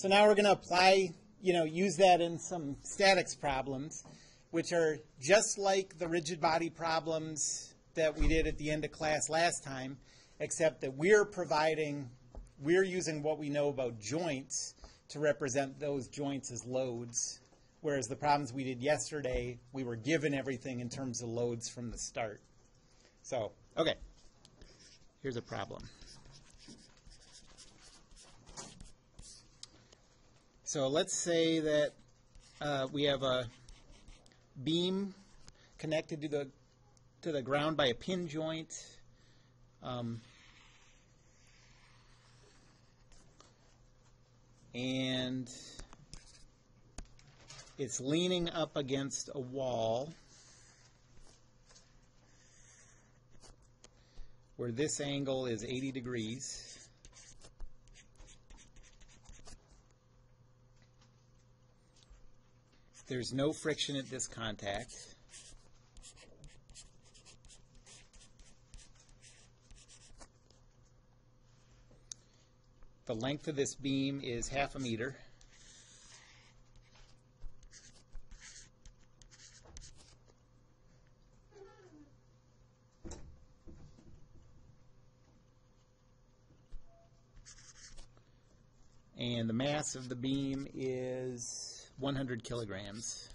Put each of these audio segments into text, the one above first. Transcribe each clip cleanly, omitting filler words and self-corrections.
So now we're going to apply, use that in some statics problems, which are just like the rigid body problems that we did at the end of class last time, except that we're using what we know about joints to represent those joints as loads, whereas the problems we did yesterday, we were given everything in terms of loads from the start. So, okay, here's a problem. So let's say that we have a beam connected to the ground by a pin joint. And it's leaning up against a wall where this angle is 80 degrees. There's no friction at this contact. The length of this beam is 1/2 meter. And the mass of the beam is 100 kilograms.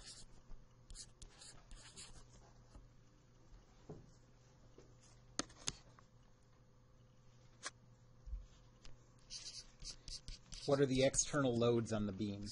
What are the external loads on the beam?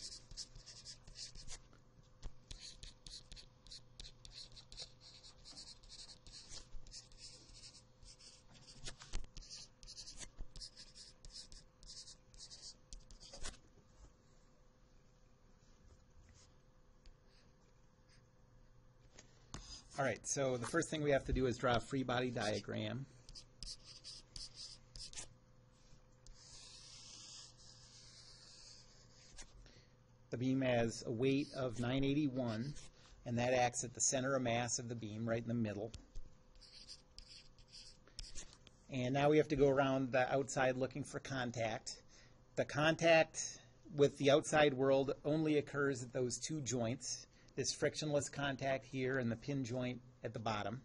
All right, so the first thing we have to do is draw a free body diagram. The beam has a weight of 981, and that acts at the center of mass of the beam, right in the middle. And now we have to go around the outside looking for contact. The contact with the outside world only occurs at those two joints, this frictionless contact here and the pin joint at the bottom.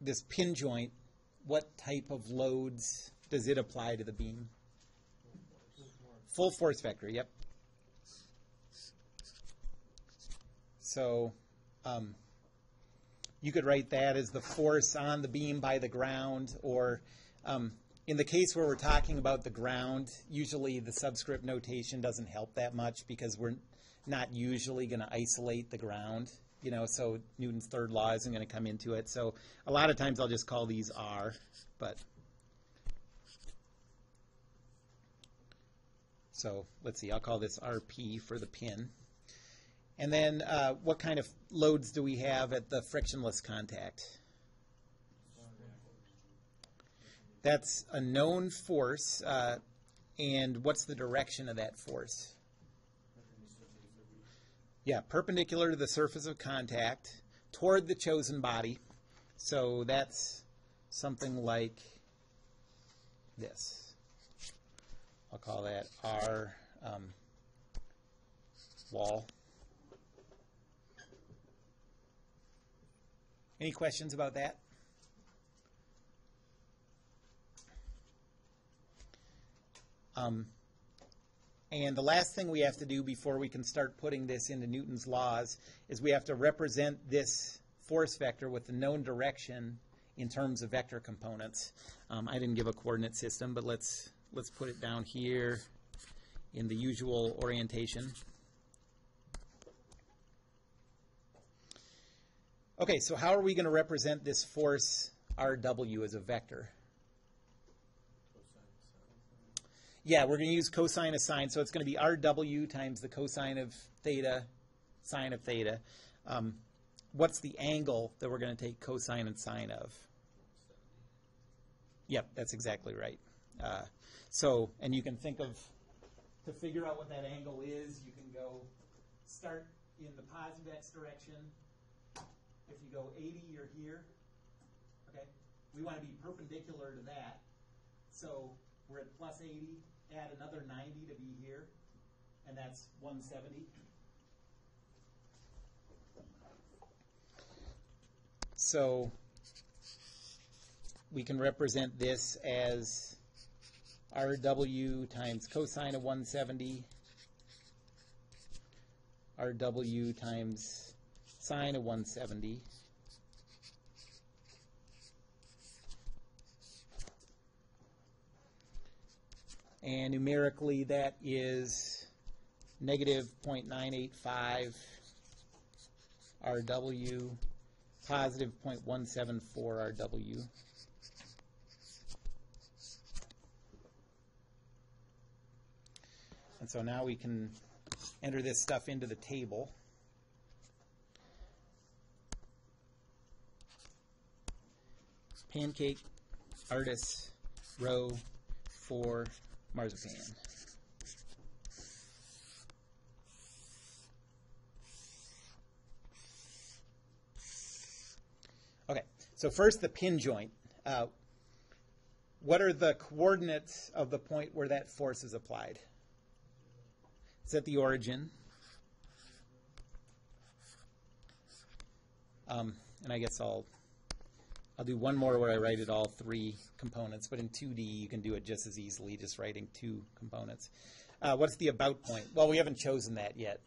This pin joint, what type of loads does it apply to the beam? Full force vector, yep. So you could write that as the force on the beam by the ground, or in the case where we're talking about the ground, usually the subscript notation doesn't help that much because we're not usually going to isolate the ground, so Newton's third law isn't going to come into it. So a lot of times I'll just call these R, but so let's see, I'll call this RP for the pin. And then what kind of loads do we have at the frictionless contact? That's a known force, and what's the direction of that force? Yeah, perpendicular to the surface of contact toward the chosen body. So that's something like this. I'll call that R wall. Any questions about that? And the last thing we have to do before we can start putting this into Newton's laws is we have to represent this force vector with the known direction in terms of vector components. I didn't give a coordinate system, but let's put it down here in the usual orientation. Okay, so how are we going to represent this force RW as a vector? Yeah, we're going to use cosine of sine, so it's going to be RW times the cosine of theta, sine of theta. What's the angle that we're going to take cosine and sine of? Yep, that's exactly right. And you can think of, to figure out what that angle is, you can go start in the positive x direction. If you go 80, you're here. Okay? we want to be perpendicular to that. So we're at plus 80, add another 90 to be here, and that's 170. So we can represent this as RW times cosine of 170, RW times sine of 170. And numerically, that is negative 0.985 RW, positive 0.174 RW. And so now we can enter this stuff into the table. Pancake, artist, row, 4, marzipan. Okay, so first the pin joint. What are the coordinates of the point where that force is applied? It's at the origin. And I guess I'll do one more where I write it all 3 components, but in 2D you can do it just as easily, just writing 2 components. What's the about point? Well, we haven't chosen that yet.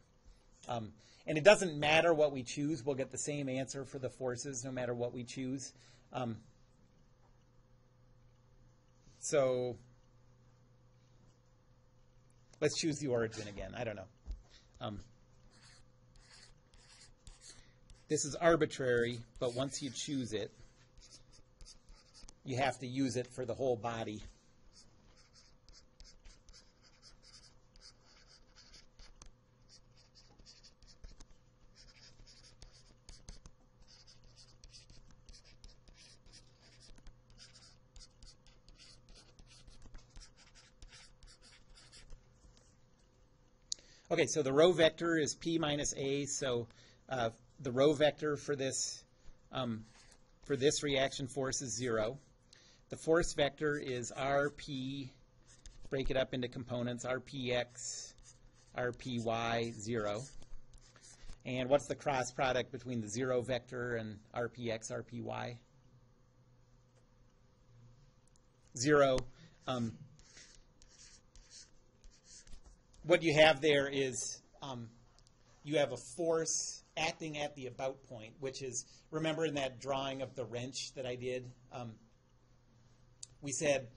And it doesn't matter what we choose. We'll get the same answer for the forces no matter what we choose. So let's choose the origin again. I don't know. This is arbitrary, but once you choose it, you have to use it for the whole body. Okay, so the row vector is p minus a, so the row vector for this reaction force is 0. The force vector is rp, break it up into components, rpx, rpy, 0. And what's the cross product between the 0 vector and rpx, rpy? 0. What you have there is you have a force acting at the about point, which is, remember in that drawing of the wrench that I did, we said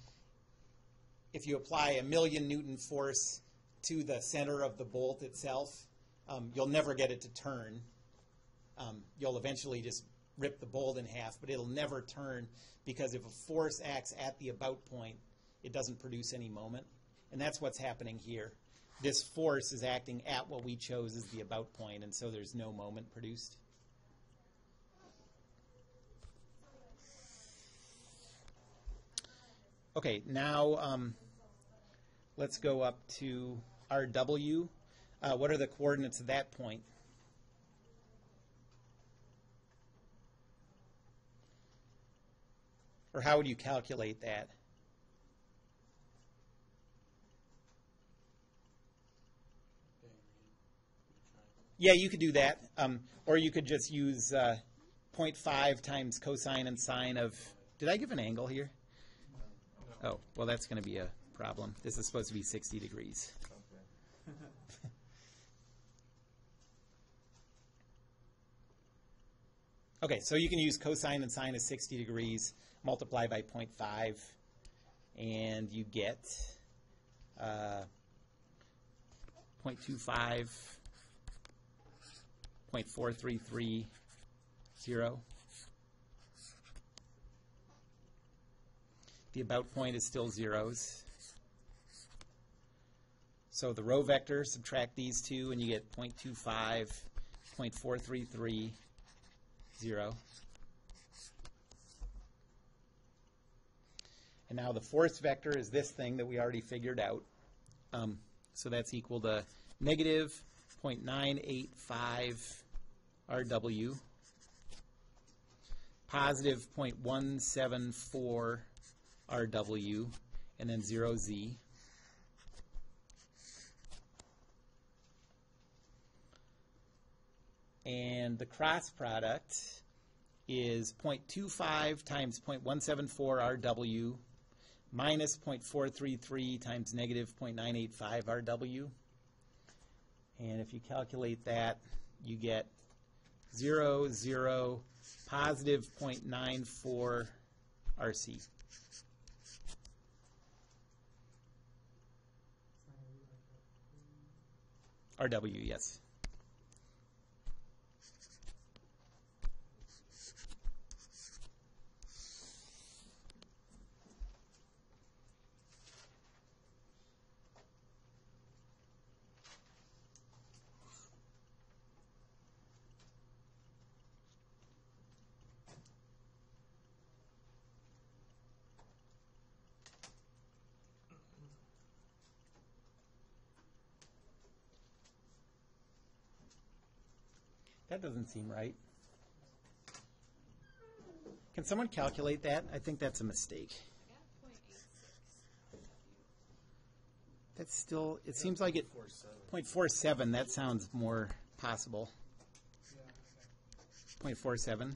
if you apply a 1,000,000 Newton force to the center of the bolt itself, you'll never get it to turn. You'll eventually just rip the bolt in half, but it'll never turn because if a force acts at the about point, it doesn't produce any moment. And that's what's happening here. This force is acting at what we chose as the about point, and so there's no moment produced. Okay, now let's go up to RW. What are the coordinates of that point? Or how would you calculate that? Yeah, you could do that. Or you could just use 0.5 times cosine and sine of... Did I give an angle here? Oh, well, that's going to be a problem. This is supposed to be 60 degrees. Okay, so you can use cosine and sine of 60 degrees, multiply by 0.5, and you get 0.25, 0.4330. The about point is still zeros. So the row vector, subtract these two, and you get 0.25, 0.4330. And now the force vector is this thing that we already figured out. So that's equal to negative 0.985 RW, positive 0.174 RW, and then 0Z. And the cross product is 0.25 times 0.174 RW minus 0.433 times negative 0.985 RW. And if you calculate that, you get 0, 0, positive 0.94 RC. RW, yes. That doesn't seem right. Can someone calculate that? I think that's a mistake. That's still, it seems like it, 0.47, that sounds more possible. 0.47.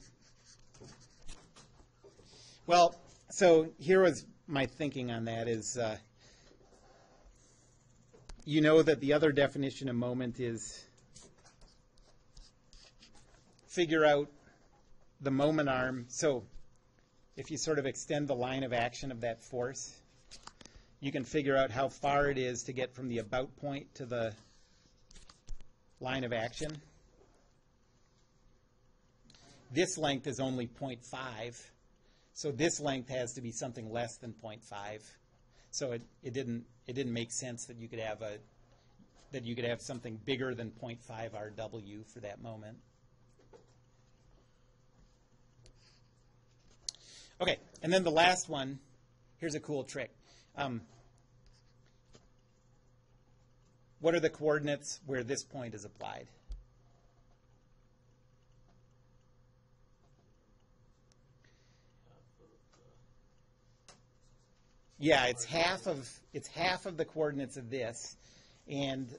Well, so here was my thinking on that is, you know that the other definition of moment is figure out the moment arm. So if you sort of extend the line of action of that force, you can figure out how far it is to get from the about point to the line of action. This length is only 0.5, so this length has to be something less than 0.5. So it didn't make sense that you could have something bigger than 0.5 RW for that moment. Okay, and then the last one, here's a cool trick. What are the coordinates where this point is applied? Yeah, it's half of the coordinates of this, and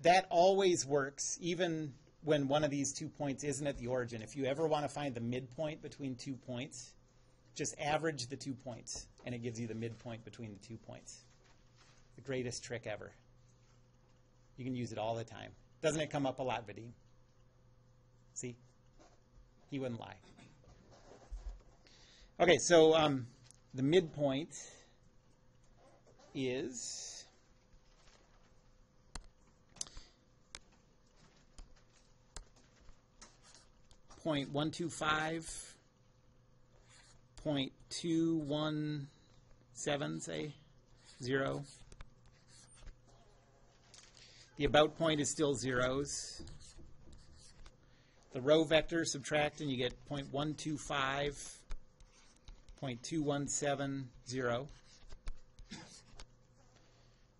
that always works, even when one of these 2 points isn't at the origin. If you ever want to find the midpoint between 2 points, just average the 2 points, and it gives you the midpoint between the 2 points. The greatest trick ever. You can use it all the time. Doesn't it come up a lot, Vadim? See? He wouldn't lie. Okay, so the midpoint is 0.125, 0.217, say, 0. The about point is still zeros. The row vector, subtract, and you get 0.125, 0.217, 0.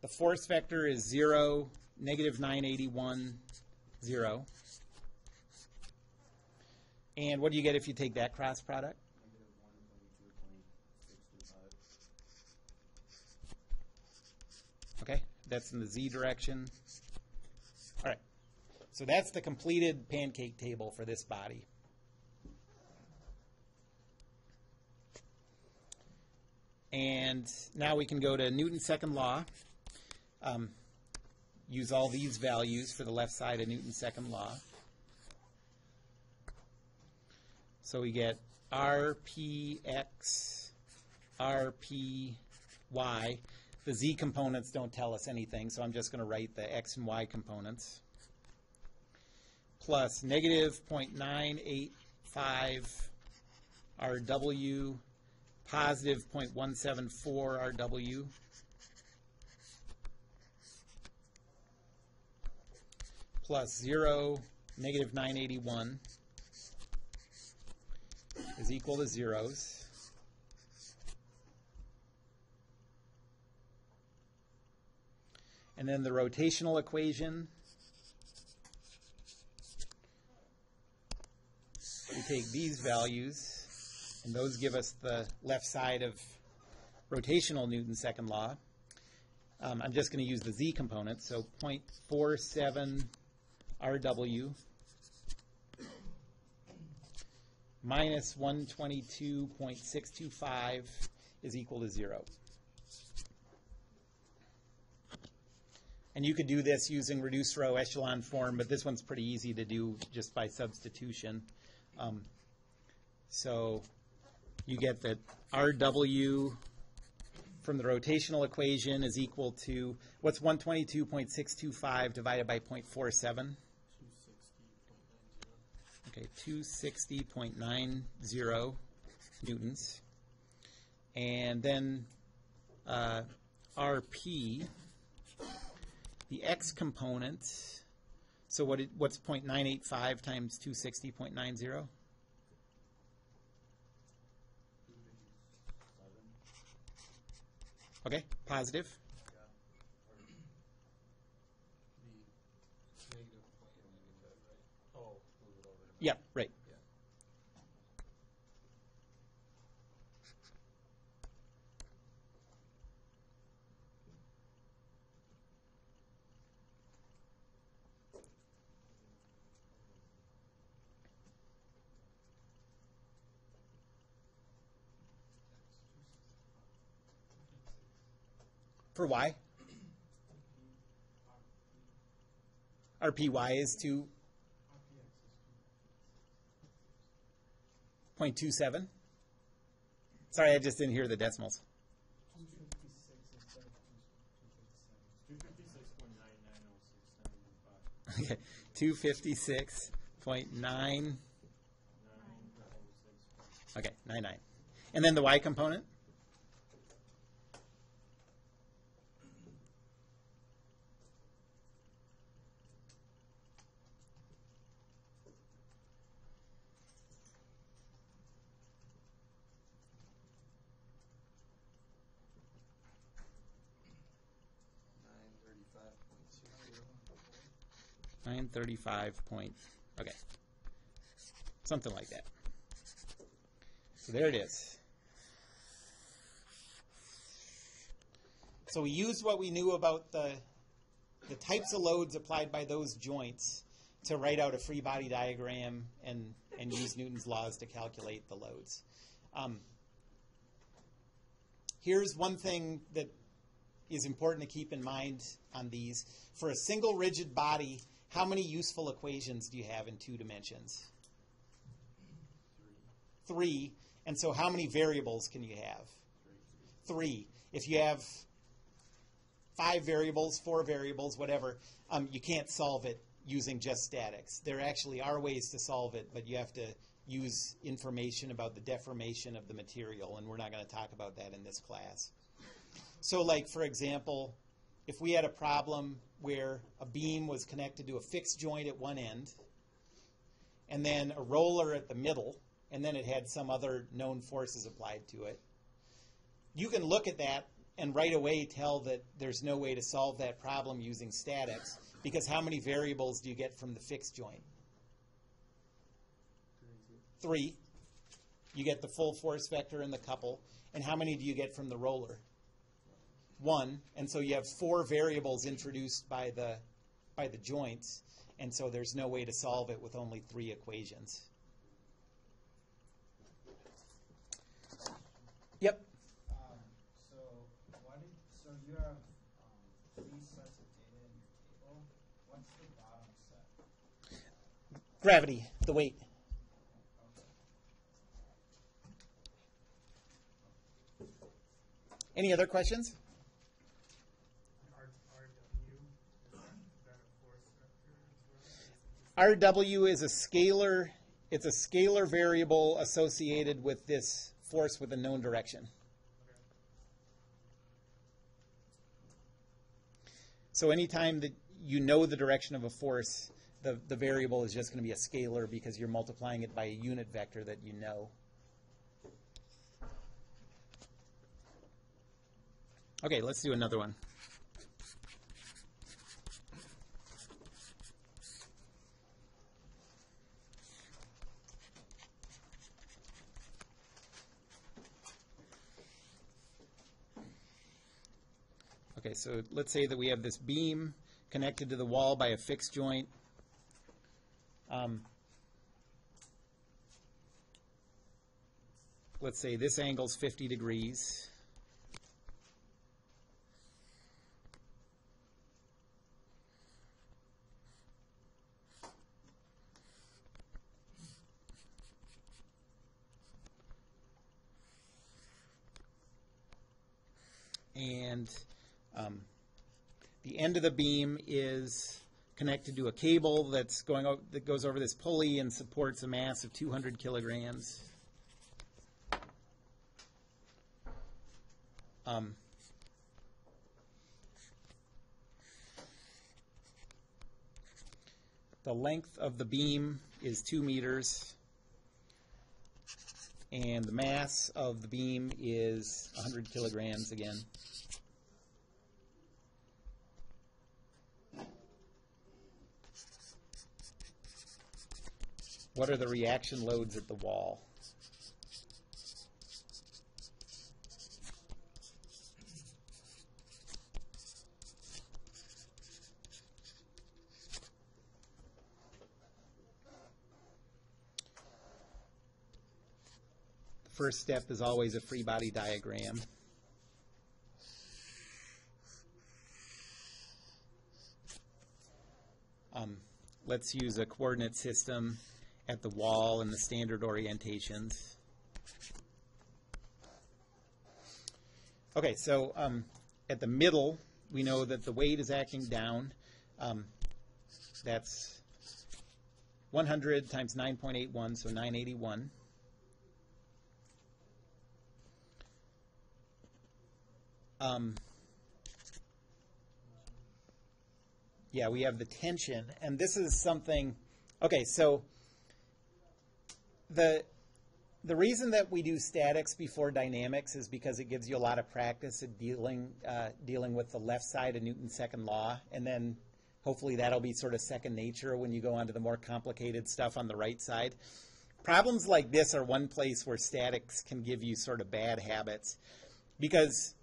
The force vector is 0, negative 981, 0. And what do you get if you take that cross product? Okay, that's in the z direction. All right, so that's the completed pancake table for this body. And now we can go to Newton's second law. Use all these values for the left side of Newton's second law. So we get RPX, RPY. The z components don't tell us anything, so I'm just going to write the x and y components. Plus negative 0.985 RW, positive 0.174 RW, plus 0, negative 981 is equal to zeros. And then the rotational equation, we take these values, and those give us the left side of rotational Newton's second law. I'm just going to use the z component, so 0.47 RW minus 122.625 is equal to 0. And you could do this using reduced row echelon form, but this one's pretty easy to do just by substitution. So you get that RW from the rotational equation is equal to, what's 122.625 divided by 0.47? 260.90 newtons. And then RP, the x component, so what's 0.985 times 260.90? Okay, positive. Yeah, right. For y? RPY is 2.27. Sorry, I just didn't hear the decimals. 256.99069. Okay, 256.9. Okay, 99. And then the y component? Okay, something like that. So there it is. So we used what we knew about the types of loads applied by those joints to write out a free body diagram and use Newton's laws to calculate the loads. Here's one thing that is important to keep in mind on these. For a single rigid body, how many useful equations do you have in 2 dimensions? 3. And so how many variables can you have? 3. If you have 5 variables, 4 variables, whatever, you can't solve it using just statics. There actually are ways to solve it, but you have to use information about the deformation of the material, and we're not going to talk about that in this class. So like, for example, if we had a problem where a beam was connected to a fixed joint at one end, and then a roller at the middle, and then it had some other known forces applied to it, you can look at that and right away tell that there's no way to solve that problem using statics, because how many variables do you get from the fixed joint? 3. You get the full force vector and the couple. And how many do you get from the roller? 1. And so you have 4 variables introduced by the joints, and so there's no way to solve it with only 3 equations. Yep. So you have 3 sets of data in your table. What's the bottom set? Gravity, the weight. Okay. Any other questions? RW is a scalar. It's a scalar variable associated with this force with a known direction. So anytime that you know the direction of a force, the variable is just going to be a scalar because you're multiplying it by a unit vector that you know. Okay, let's do another one. Okay, so let's say that we have this beam connected to the wall by a fixed joint. Let's say this angle's 50 degrees. And the end of the beam is connected to a cable that goes over this pulley and supports a mass of 200 kilograms. The length of the beam is 2 meters, and the mass of the beam is 100 kilograms again. What are the reaction loads at the wall? The first step is always a free body diagram. Let's use a coordinate system at the wall and the standard orientations. Okay, so at the middle, we know that the weight is acting down. That's 100 times 9.81, so 981. Yeah, we have the tension, and this is something. Okay, so the reason that we do statics before dynamics is because it gives you a lot of practice at dealing with the left side of Newton's second law, and then hopefully that'll be sort of second nature when you go on to the more complicated stuff on the right side. Problems like this are one place where statics can give you sort of bad habits, because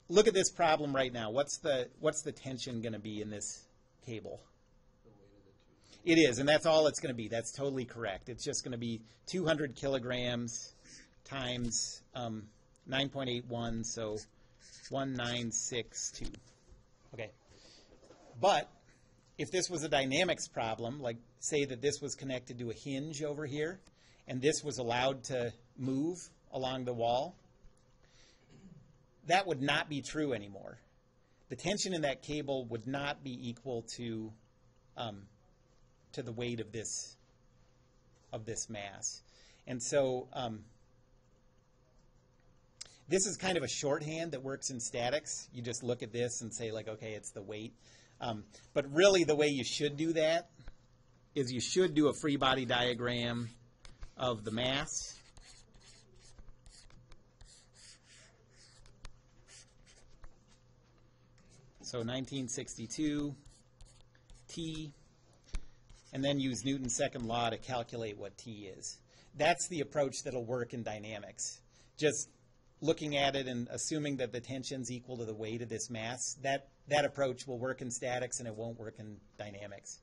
look at this problem right now. What's the tension going to be in this cable? It is, and that's all it's going to be. That's totally correct. It's just going to be 200 kilograms times 9.81, so 1962. Okay. But if this was a dynamics problem, like say that this was connected to a hinge over here, and this was allowed to move along the wall, that would not be true anymore. The tension in that cable would not be equal to the weight of this mass. And so this is kind of a shorthand that works in statics. You just look at this and say, like, okay, it's the weight. But really the way you should do that is you should do a free body diagram of the mass. So 1962, T, and then use Newton's second law to calculate what T is. That's the approach that'll work in dynamics. Just looking at it and assuming that the tension's equal to the weight of this mass, that approach will work in statics and it won't work in dynamics,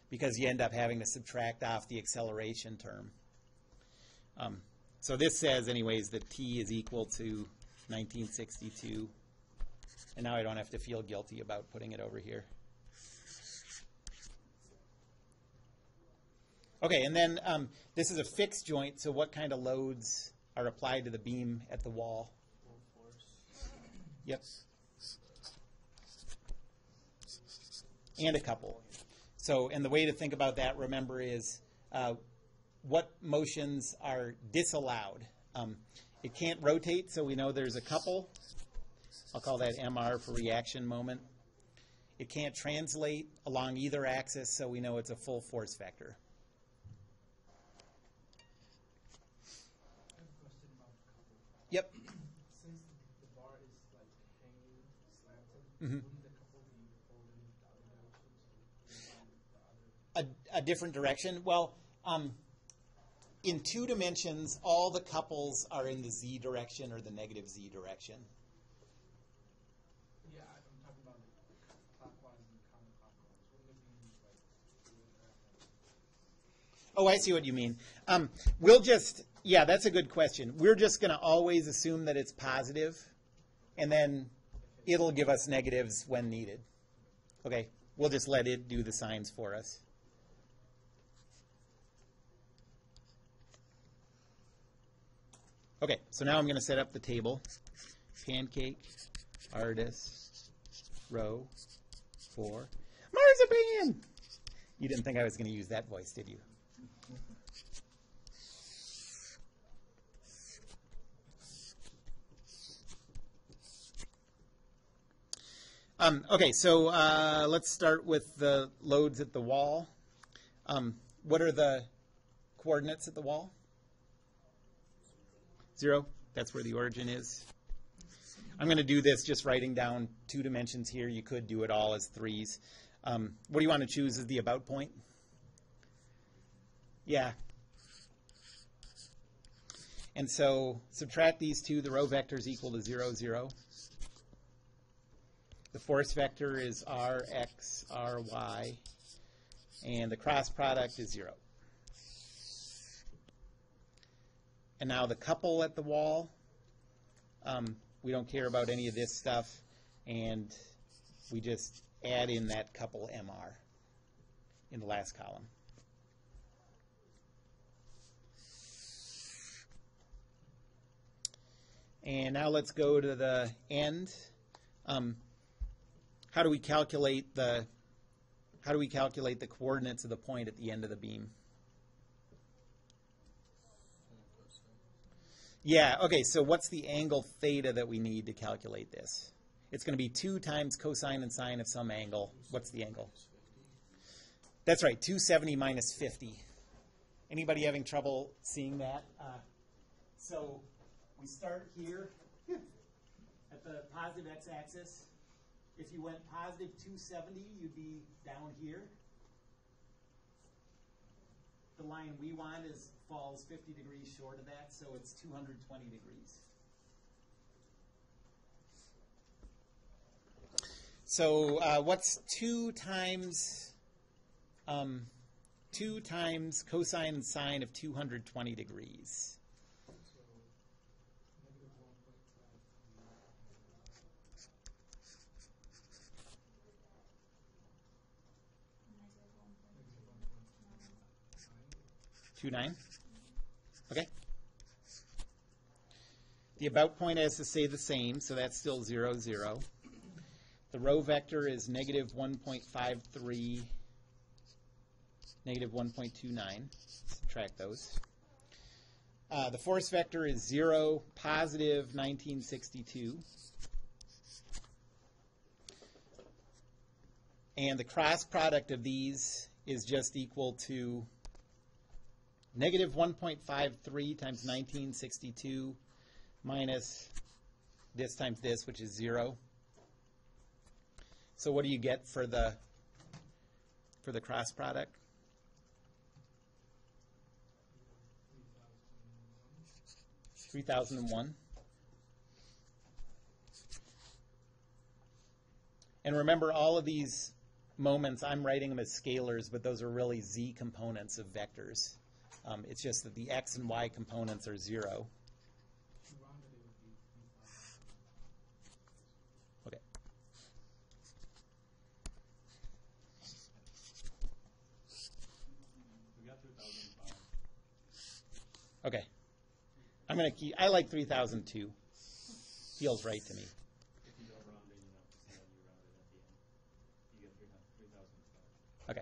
because you end up having to subtract off the acceleration term. So this says, anyways, that T is equal to 1962. And now I don't have to feel guilty about putting it over here. Okay, and then this is a fixed joint, so what kind of loads are applied to the beam at the wall? Full force. Yep. And a couple. So, and the way to think about that, remember, is what motions are disallowed. It can't rotate, so we know there's a couple. I'll call that MR for reaction moment. It can't translate along either axis, so we know it's a full force vector. I have a question about the couple. Yep. Since the bar is like hanging, slanted, Mhm. wouldn't the couple be folded in the other direction? So the other. A different direction? Well, in 2 dimensions, all the couples are in the z direction or the negative z direction. Yeah, I'm talking Oh, I see what you mean. We'll just, yeah, that's a good question. We're just going to always assume that it's positive, and then it'll give us negatives when needed. Okay, we'll just let it do the signs for us. Okay, so now I'm going to set up the table. Pancake, artist, row, 4. Marzipan! You didn't think I was going to use that voice, did you? Okay, so let's start with the loads at the wall. What are the coordinates at the wall? 0. That's where the origin is. I'm going to do this just writing down 2 dimensions here. You could do it all as 3s. What do you want to choose as the about point? Yeah. And so subtract these 2. The row vector is equal to 0, 0. The force vector is Rx, Ry. And the cross product is 0. And now the couple at the wall, we don't care about any of this stuff, and we just add in that couple MR in the last column. And now let's go to the end. How do we calculate the coordinates of the point at the end of the beam? Yeah, okay, so what's the angle theta that we need to calculate this? It's going to be 2 times cosine and sine of some angle. What's the angle? That's right, 270 minus 50. Anybody having trouble seeing that? So we start here at the positive x-axis. If you went positive 270, you'd be down here. The line we want falls 50 degrees short of that, so it's 220 degrees. So what's 2 times cosine and sine of 220 degrees? 29. Okay. The about point has to stay the same, so that's still 0, 0. The row vector is negative 1.53, negative 1.29. Subtract those. The force vector is 0, positive 1962. And the cross product of these is just equal to negative 1.53 times 1962 minus this times this, which is 0. So what do you get for the cross product? 3001. And remember, all of these moments, I'm writing them as scalars, but those are really z components of vectors. It's just that the x and y components are 0. Okay. We got 2005. Okay. I'm going to keep, I like 3002. Feels right to me. If you don't round it, you round it at the end. You get 3005. Okay.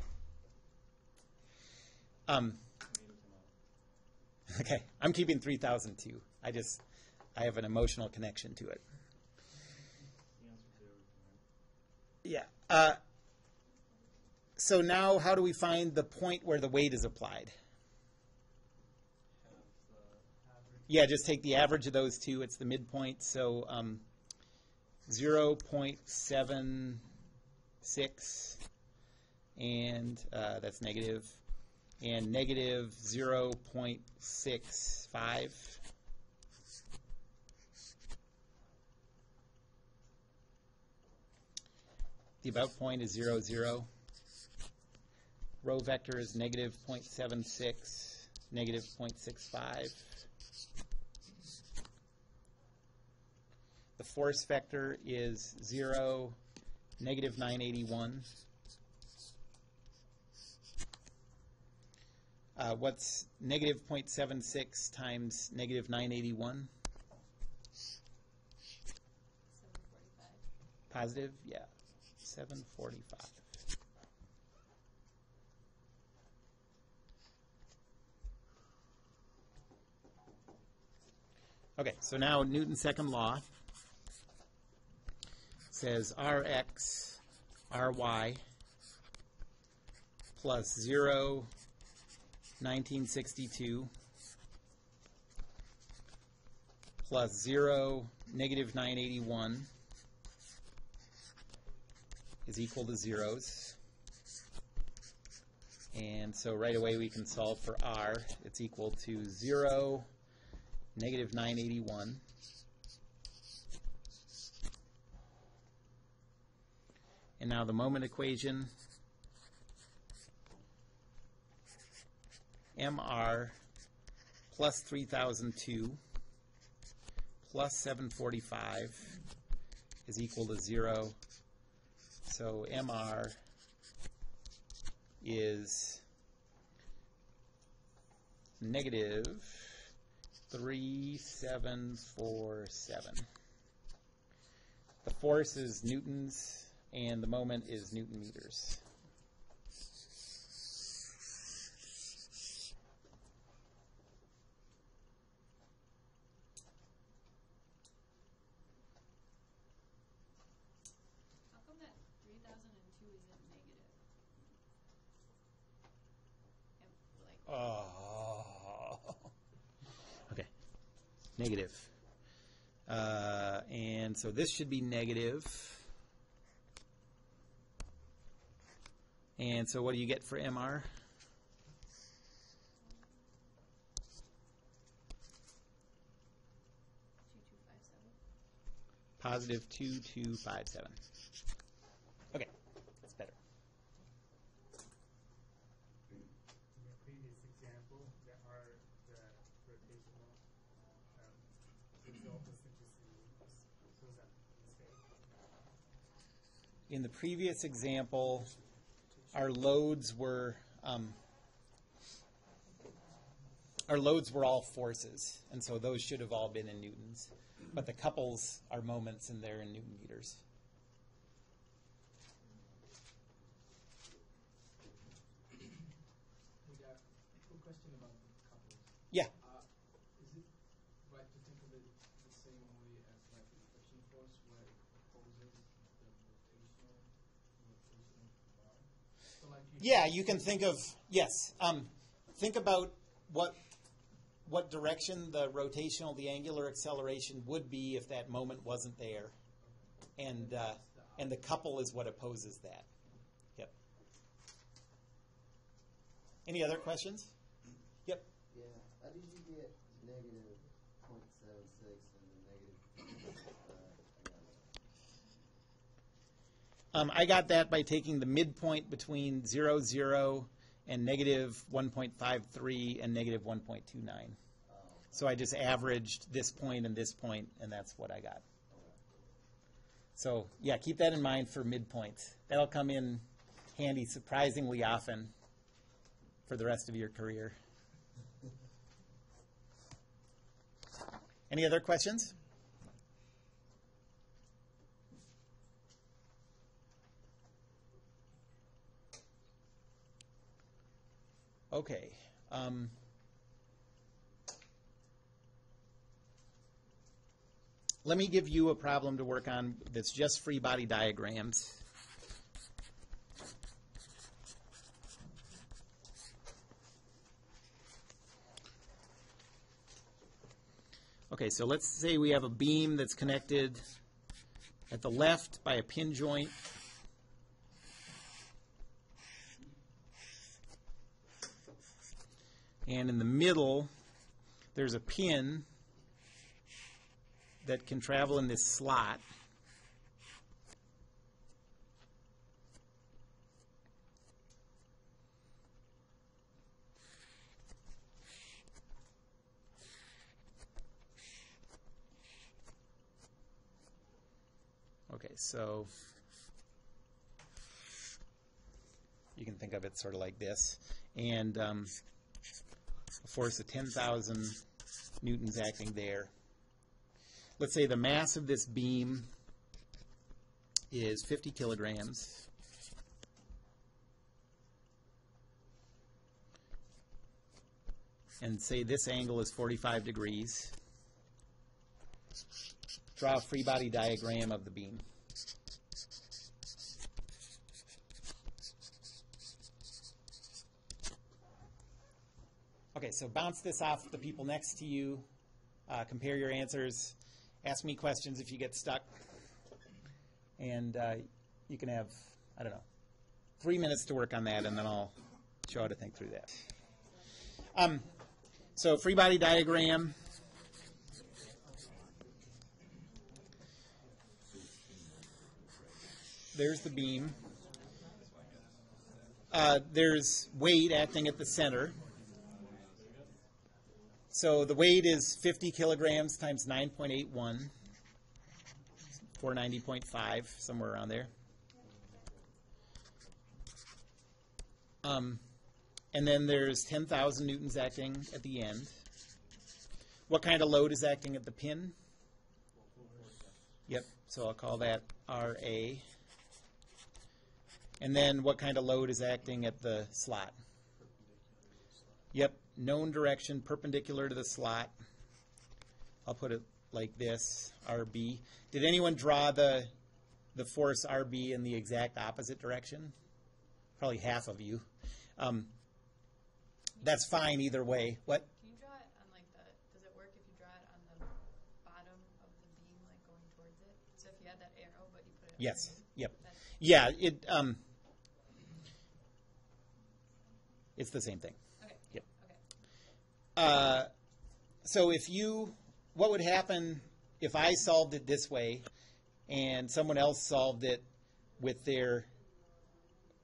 Maybe tomorrow. Okay. I'm keeping 3002. I have an emotional connection to it. The answer's 0 tomorrow. Yeah. So now how do we find the point where the weight is applied? Have the average. Yeah, just take the average of those two. It's the midpoint. So 0.76, and that's negative, and negative 0.65. The about point is 0, 0. row vector is negative 0.76, negative 0.65. The force vector is 0, negative 981. What's negative 0.76 times negative 981? 745. Positive? Yeah, 745. Okay, so now Newton's second law says Rx, Ry plus 0, 1962 plus 0, negative 981 is equal to zeros. And so right away we can solve for R. It's equal to 0, negative 981. And now the moment equation, MR plus 3002 plus 745 is equal to 0. So MR is negative 3747. The force is newtons, and the moment is Newton meters. How come that 3002 isn't negative? And, Okay, negative. And so this should be negative. And so what do you get for MR? 2257. Positive 2257. Okay, that's better. In the previous example, there are the rotational result was interesting. So is that a mistake? In the previous example, our loads were all forces, and so those should have all been in newtons. But the couples are moments, and they're in Newton meters. We got a quick question about the couples. Yeah. Is it right to think of it the same way as like the friction force, where it opposes the rotational bar? So like Yeah, you can think of, yes. Think about what direction the rotational, the angular acceleration would be if that moment wasn't there. And the couple is what opposes that. Yep. Any other questions? Yep. Yeah. How did you get negative 0.76 and the negative 0.5? I got that by taking the midpoint between 0, 0 and negative 1.53 and negative 1.29. So I just averaged this point, and that's what I got. So, yeah, keep that in mind for midpoints. That'll come in handy surprisingly often for the rest of your career. Any other questions? Okay. Let me give you a problem to work on that's just free body diagrams. Okay, so let's say we have a beam that's connected at the left by a pin joint. And in the middle, there's a pin that can travel in this slot. Okay, so you can think of it sort of like this. And a force of 10,000 newtons acting there. Let's say the mass of this beam is 50 kilograms. And say this angle is 45 degrees. Draw a free body diagram of the beam. Okay, so bounce this off the people next to you. Compare your answers. Ask me questions if you get stuck. And you can have, I don't know, 3 minutes to work on that, and then I'll show how to think through that. So free body diagram. There's the beam. There's weight acting at the center. So the weight is 50 kilograms times 9.81, 490.5, somewhere around there. And then there's 10,000 newtons acting at the end. What kind of load is acting at the pin? Yep, so I'll call that RA. And then what kind of load is acting at the slot? Yep, known direction perpendicular to the slot. I'll put it like this, RB. Did anyone draw the force RB in the exact opposite direction? Probably half of you. That's fine either way. What? Can you draw it on like does it work if you draw it on the bottom of the beam, like going towards it? So if you had that arrow, but you put it Yes. underneath, Yep. that's- Yeah, it's the same thing. Okay. Yep. Okay. So what would happen if I solved it this way and someone else solved it with their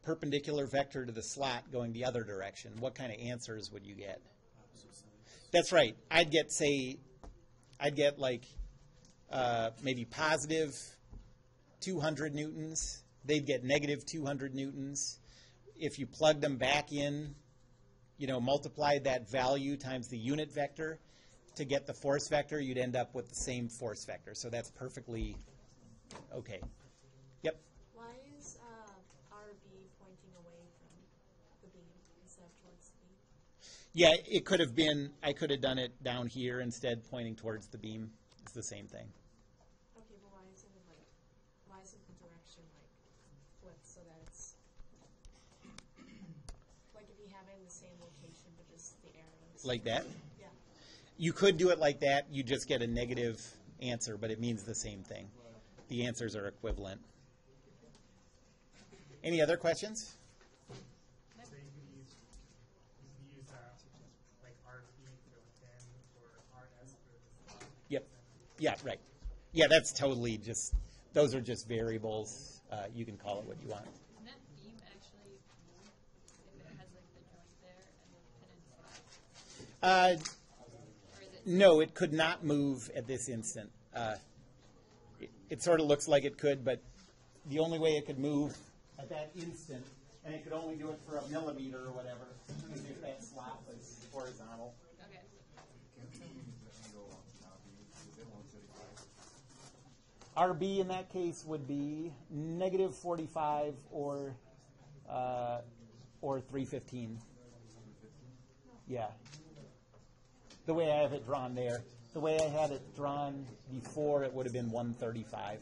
perpendicular vector to the slot going the other direction? What kind of answers would you get? That's right. I'd get like maybe positive 200 newtons. They'd get negative 200 newtons. If you plugged them back in, multiplied that value times the unit vector to get the force vector, you'd end up with the same force vector. So that's perfectly okay. Yep. Why is RB pointing away from the beam instead of towards the beam? Yeah, it could have been, I could have done it down here instead, pointing towards the beam. It's the same thing. Okay, but why isn't the direction flipped so that it's like if you have it in the same location but just the arrows? Like that? Yeah. You could do it like that. You just get a negative answer, but it means the same thing. The answers are equivalent. Any other questions? So you can use like RP for the pin or RS for the slot. Yep. Yeah, right. Yeah, that's totally just, those are just variables. You can call it what you want. Can that beam actually move if it has like the joint there and the pin and slot? Or is it No, it could not move at this instant. It sort of looks like it could, but the only way it could move at that instant, and it could only do it for a millimeter or whatever, is if that slot was horizontal. okay? RB in that case would be negative 45 or 315. Yeah. The way I have it drawn there. The way I had it drawn before, it would have been 135.